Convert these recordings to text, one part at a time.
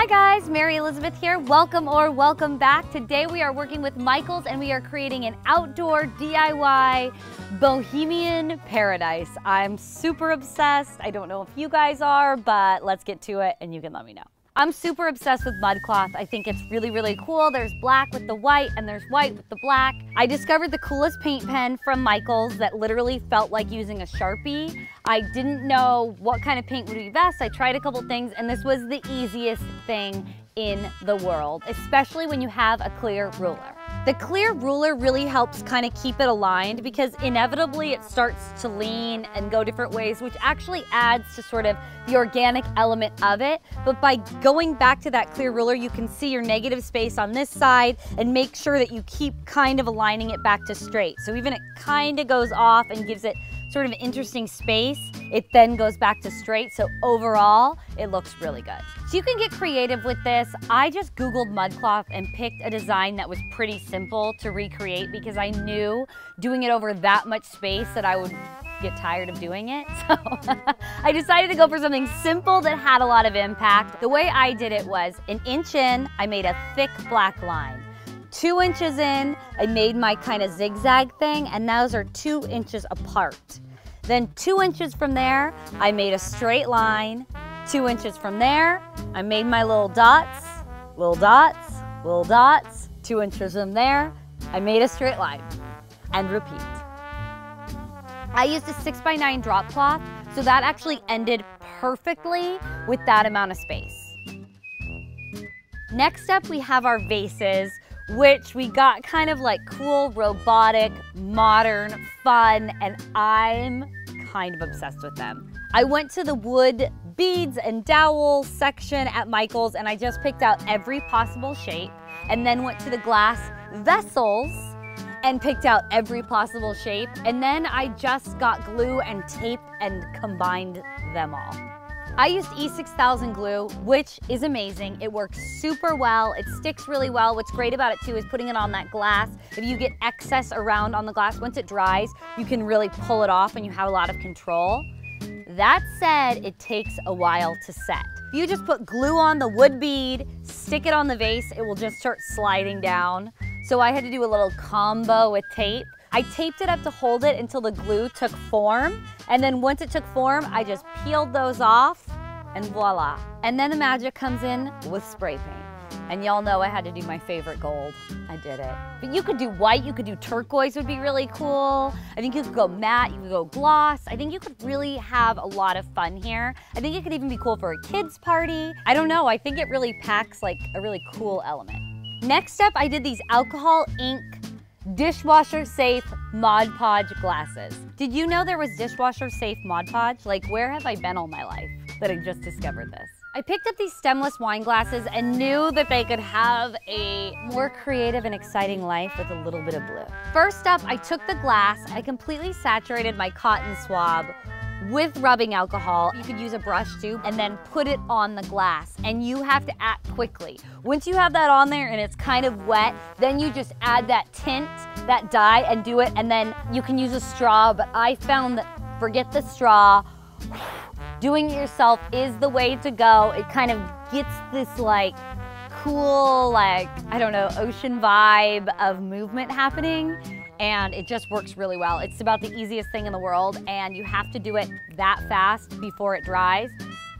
Hi guys, Mary Elizabeth here. Welcome back. Today we are working with Michaels and we are creating an outdoor DIY Bohemian paradise. I'm super obsessed. I don't know if you guys are, but let's get to it and you can let me know. I'm super obsessed with MUDCLOTH. I think it's really, really cool. There's black with the white and there's white with the black. I discovered the coolest paint pen from Michaels that literally felt like using a Sharpie. I didn't know what kind of paint would be best. I tried a couple things and this was the easiest thing in the world, especially when you have a clear ruler. The clear ruler really helps kind of keep it aligned because inevitably it starts to lean and go different ways, which actually adds to sort of the organic element of it. But by going back to that clear ruler, you can see your negative space on this side and make sure that you keep kind of aligning it back to straight. So even it kind of goes off and gives it sort of interesting space, it then goes back to straight. So overall, it looks really good. So you can get creative with this. I just Googled MUDCLOTH and picked a design that was pretty simple to recreate because I knew doing it over that much space that I would get tired of doing it. So I decided to go for something simple that had a lot of impact. The way I did it was 1 inch in, I made a thick black line. 2 inches in, I made my kind of zigzag thing, and those are 2 inches apart. Then 2 inches from there, I made a straight line. 2 inches from there, I made my little dots, little dots, little dots. 2 inches from there, I made a straight line, and repeat. I used a 6x9 drop cloth, so that actually ended perfectly with that amount of space. Next up, we have our vases, which we got kind of like cool, robotic, modern, fun, and I'm kind of obsessed with them. I went to the wood beads and dowels section at Michaels and I just picked out every possible shape and then went to the glass vessels and picked out every possible shape. And then I just got glue and tape and combined them all. I used E6000 glue, which is amazing. It works super well. It sticks really well. What's great about it too is putting it on that glass. If you get excess around on the glass, once it dries, you can really pull it off and you have a lot of control. That said, it takes a while to set. If you just put glue on the wood bead, stick it on the vase, it will just start sliding down. So I had to do a little combo with tape. I taped it up to hold it until the glue took form. And then once it took form, I just peeled those off and voila. And then the magic comes in with spray paint. And y'all know I had to do my favorite gold. I did it. But you could do white, you could do turquoise would be really cool. I think you could go matte, you could go gloss. I think you could really have a lot of fun here. I think it could even be cool for a kid's party. I don't know, I think it really packs like a really cool element. Next up, I did these alcohol ink dishwasher safe Mod Podge glasses. Did you know there was dishwasher safe Mod Podge? Like, where have I been all my life that I just discovered this? I picked up these stemless wine glasses and knew that they could have a more creative and exciting life with a little bit of blue. First up, I took the glass, I completely saturated my cotton swab with rubbing alcohol. You could use a brush too, and then put it on the glass, and you have to act quickly. Once you have that on there and it's kind of wet, then you just add that tint, that dye, and do it, and then you can use a straw, but I found that forget the straw, doing it yourself is the way to go. It kind of gets this like cool, like, I don't know, ocean vibe of movement happening. And it just works really well. It's about the easiest thing in the world and you have to do it that fast before it dries.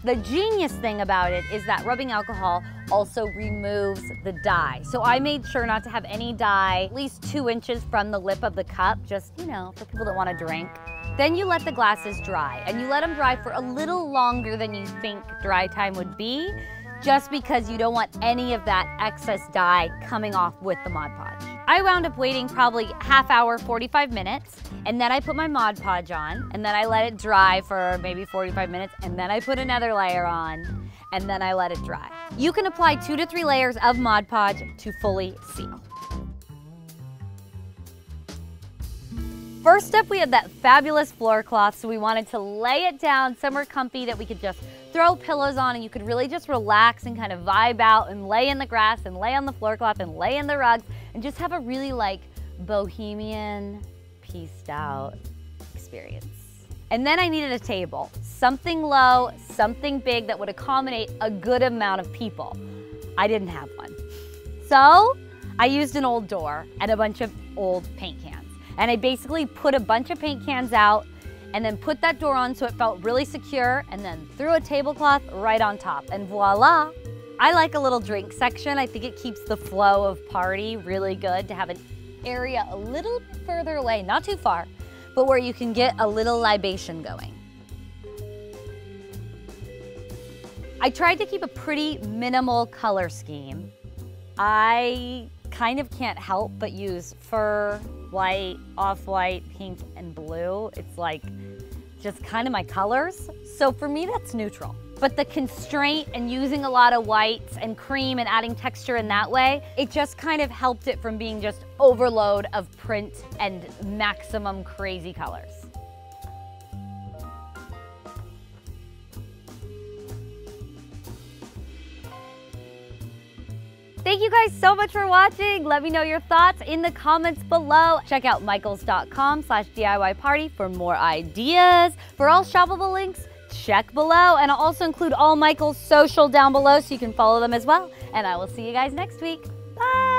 The genius thing about it is that rubbing alcohol also removes the dye. So I made sure not to have any dye at least 2 inches from the lip of the cup, just, you know, for people that want to drink. Then you let the glasses dry and you let them dry for a little longer than you think dry time would be, just because you don't want any of that excess dye coming off with the Mod Podge. I wound up waiting probably half hour, 45 minutes, and then I put my Mod Podge on, and then I let it dry for maybe 45 minutes, and then I put another layer on, and then I let it dry. You can apply 2 to 3 layers of Mod Podge to fully seal. First up, we had that fabulous floor cloth, so we wanted to lay it down somewhere comfy that we could just throw pillows on and you could really just relax and kind of vibe out and lay in the grass and lay on the floor cloth and lay in the rugs and just have a really like bohemian, pieced out experience. And then I needed a table, something low, something big that would accommodate a good amount of people. I didn't have one. So I used an old door and a bunch of old paint cans. And I basically put a bunch of paint cans out and then put that door on so it felt really secure, and then threw a tablecloth right on top, and voila. I like a little drink section. I think it keeps the flow of party really good to have an area a little further away, not too far, but where you can get a little libation going. I tried to keep a pretty minimal color scheme. I kind of can't help but use fur, white, off-white, pink, and blue. It's like just kind of my colors. So for me, that's neutral. But the constraint and using a lot of whites and cream and adding texture in that way, it just kind of helped it from being just overload of print and maximum crazy colors. Thank you guys so much for watching. Let me know your thoughts in the comments below. Check out michaels.com/DIY party for more ideas. For all shoppable links, check below. And I'll also include all Michael's social down below so you can follow them as well. And I will see you guys next week. Bye.